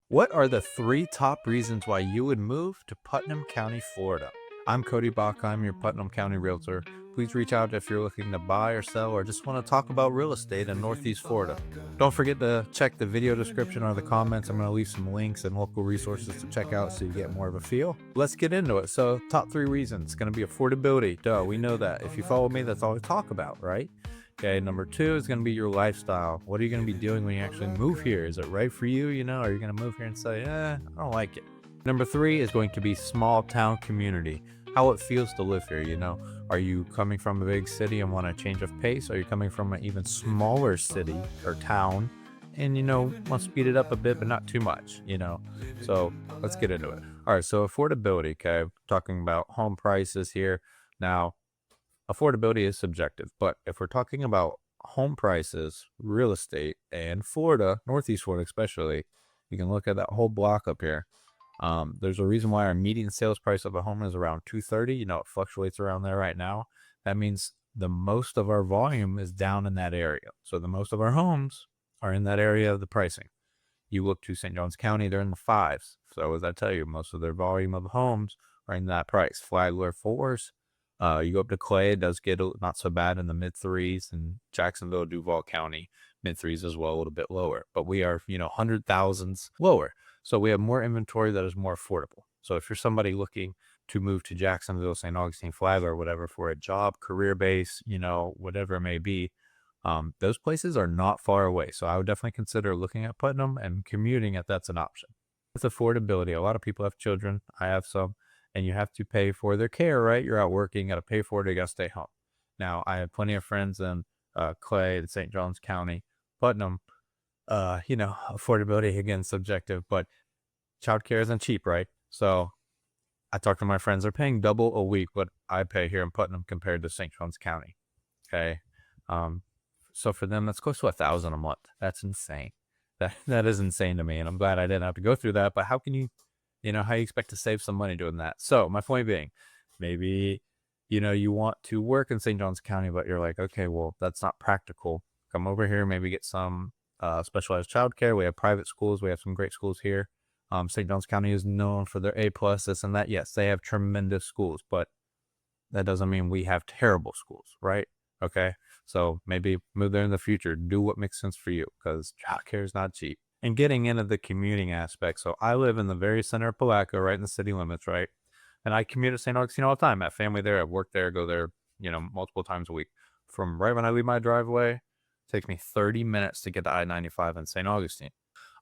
What are the three top reasons why you would move to Putnam County, Florida? I'm Cody Bockeim, your Putnam County realtor. Please reach out if you're looking to buy or sell or just want to talk about real estate in Northeast Florida. Don't forget to check the video description or the comments. I'm going to leave some links and local resources to check out so you get more of a feel. Let's get into it. So, top three reasons. It's going to be affordability. Duh, we know that. If you follow me, that's all we talk about, right? Okay, number two is going to be your lifestyle. What are you going to be doing when you actually move here? Is it right for you? Are you going to move here and say, I don't like it? Number three is going to be small town community, how it feels to live here. Are you coming from a big city and want a change of pace? Are you coming from an even smaller city or town and, want to speed it up a bit, but not too much? So let's get into it. All right, so affordability, okay, talking about home prices here. Now, affordability is subjective, but if we're talking about home prices, real estate, and Florida, Northeast Florida especially, you can look at that whole block up here. There's a reason why our median sales price of a home is around 230. It fluctuates around there right now. That means the most of our volume is down in that area. So the most of our homes are in that area of the pricing. You look to St. Johns County, they're in the fives. So as I tell you, most of their volume of homes are in that price. Flagler fours. You go up to Clay, it does get not so bad in the mid threes, and Jacksonville, Duval County, mid threes as well, a little bit lower. But we are, hundred thousands lower. So we have more inventory that is more affordable. So if you're somebody looking to move to Jacksonville, St. Augustine, Flagler, or whatever for a job, career base, whatever it may be, those places are not far away. So I would definitely consider looking at Putnam and commuting if that's an option. With affordability, a lot of people have children. I have some, and you have to pay for their care, right? You're out working, got to pay for it, you got to stay home. Now, I have plenty of friends in Clay, St. Johns County, Putnam. Affordability, again, subjective, but childcare isn't cheap, right? So I talk to my friends, they're paying double a week what I pay here in Putnam compared to St. Johns County. Okay. So for them, that's close to $1,000 a month. That's insane. That is insane to me, and I'm glad I didn't have to go through that. But how can you, how you expect to save some money doing that? So my point being, maybe, you want to work in St. Johns County, but you're like, okay, well, that's not practical. Come over here, maybe get some specialized childcare. We have private schools. We have some great schools here. St. Johns County is known for their A plus, this and that. Yes, they have tremendous schools, but that doesn't mean we have terrible schools, right? Okay. So maybe move there in the future. Do what makes sense for you, because childcare is not cheap. And getting into the commuting aspect. So I live in the very center of Palatka, right in the city limits, right? And I commute to St. Augustine all the time. I have family there. I work there, go there, multiple times a week. From right when I leave my driveway, it takes me 30 minutes to get to I-95 in St. Augustine.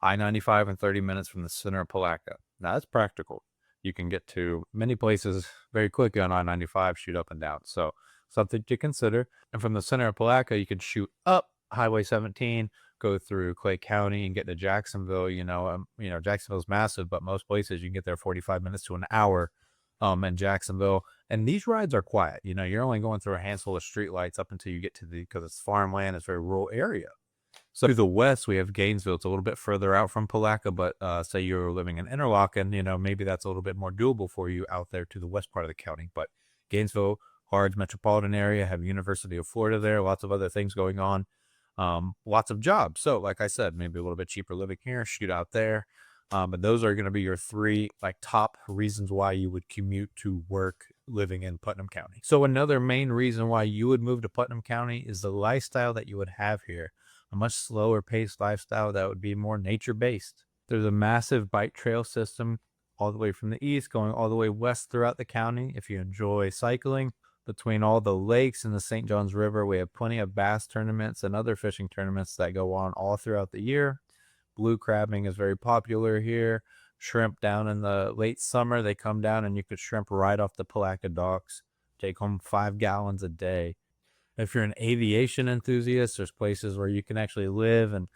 I-95 in 30 minutes from the center of Palatka. Now that's practical. You can get to many places very quickly on I-95, shoot up and down. So something to consider. And from the center of Palatka, you can shoot up Highway 17, go through Clay County and get to Jacksonville. Jacksonville's massive, but most places you can get there 45 minutes to an hour in Jacksonville. And these rides are quiet. You're only going through a handful of streetlights up until you get to because it's farmland, it's a very rural area. So to the west, we have Gainesville. It's a little bit further out from Palatka, but say you're living in Interlachen, maybe that's a little bit more doable for you out there to the west part of the county. But Gainesville, large metropolitan area, have University of Florida there, lots of other things going on, lots of jobs. So like I said, maybe a little bit cheaper living here, shoot out there. But those are going to be your three top reasons why you would commute to work living in Putnam County. So another main reason why you would move to Putnam County is the lifestyle that you would have here. A much slower paced lifestyle that would be more nature based. There's a massive bike trail system all the way from the east going all the way west throughout the county. If you enjoy cycling between all the lakes and the St. Johns River, we have plenty of bass tournaments and other fishing tournaments that go on all throughout the year. Blue crabbing is very popular here. Shrimp down in the late summer, they come down and you could shrimp right off the Palatka docks. Take home 5 gallons a day. If you're an aviation enthusiast, there's places where you can actually live and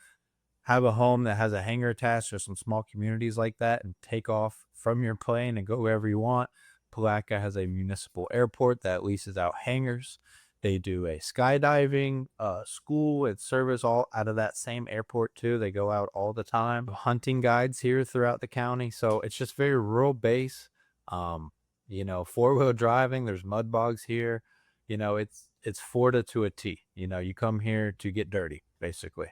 have a home that has a hangar attached. There's some small communities like that, and take off from your plane and go wherever you want. Palatka has a municipal airport that leases out hangars. They do a skydiving school and service all out of that same airport too. They go out all the time. Hunting guides here throughout the county. So it's just very rural base. Four-wheel driving. There's mud bogs here. It's Florida to a T. You come here to get dirty, basically.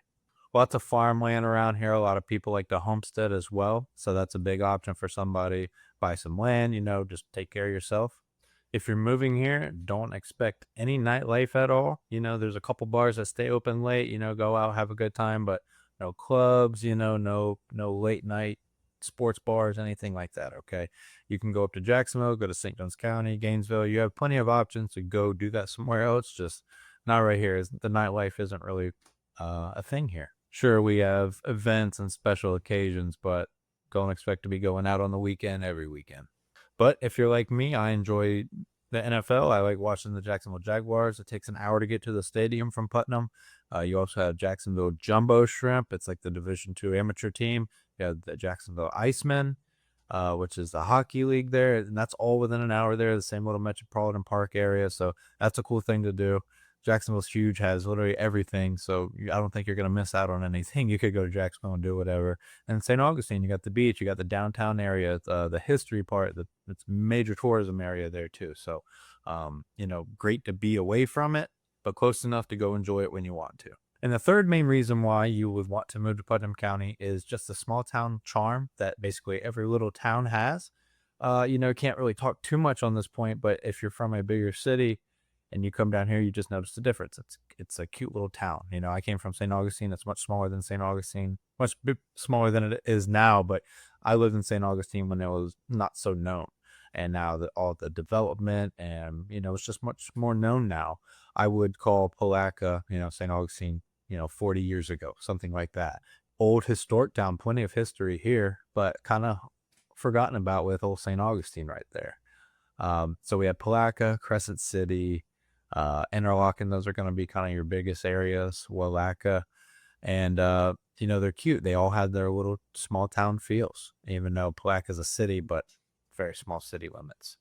lots of farmland around here. A lot of people like to homestead as well. So that's a big option for somebody. Buy some land, just take care of yourself. If you're moving here, don't expect any nightlife at all. There's a couple bars that stay open late, go out, have a good time, but no clubs, no late night sports bars, anything like that. Okay. You can go up to Jacksonville, go to St. Johns County, Gainesville. You have plenty of options to go do that somewhere else. Just not right here. The nightlife isn't really a thing here. Sure, we have events and special occasions, but don't expect to be going out on the weekend every weekend. But if you're like me, I enjoy the NFL. I like watching the Jacksonville Jaguars. It takes an hour to get to the stadium from Putnam. You also have Jacksonville Jumbo Shrimp. It's like the Division II amateur team. You have the Jacksonville Icemen, which is the hockey league there, and that's all within an hour there, the same little metropolitan park area. So that's a cool thing to do. Jacksonville's huge, has literally everything, so I don't think you're going to miss out on anything. You could go to Jacksonville and do whatever. And St. Augustine, you got the beach, you got the downtown area, the history part, it's major tourism area there too. So, great to be away from it, but close enough to go enjoy it when you want to. And the third main reason why you would want to move to Putnam County is just the small town charm that basically every little town has. Can't really talk too much on this point, but if you're from a bigger city, and you come down here, you just notice the difference. It's a cute little town. I came from St. Augustine. It's much smaller than St. Augustine, much smaller than it is now. But I lived in St. Augustine when it was not so known, and now all the development and it's just much more known now. I would call PALATKA, St. Augustine, 40 years ago, something like that. Old historic town, plenty of history here, but kind of forgotten about with old St. Augustine right there. So we have PALATKA, Crescent City, Interlochen. Those are going to be kind of your biggest areas. Willaca, and they're cute. They all have their little small town feels, even though PALATKA is a city, but very small city limits.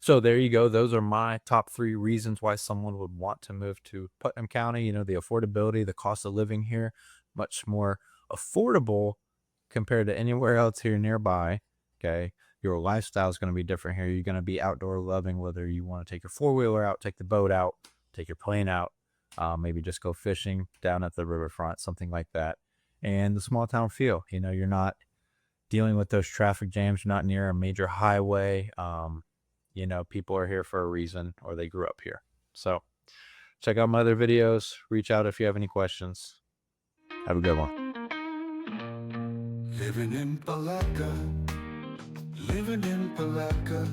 So there you go. Those are my top 3 reasons why someone would want to move to Putnam County. The affordability, the cost of living here, much more affordable compared to anywhere else here nearby. Okay. Your lifestyle is going to be different here. You're going to be outdoor loving, whether you want to take your 4-wheeler out, take the boat out, take your plane out, maybe just go fishing down at the riverfront, something like that. And the small town feel, you're not dealing with those traffic jams. You're not near a major highway. People are here for a reason, or they grew up here. So check out my other videos. Reach out if you have any questions. Have a good one. Living in Palatka, living in Palatka.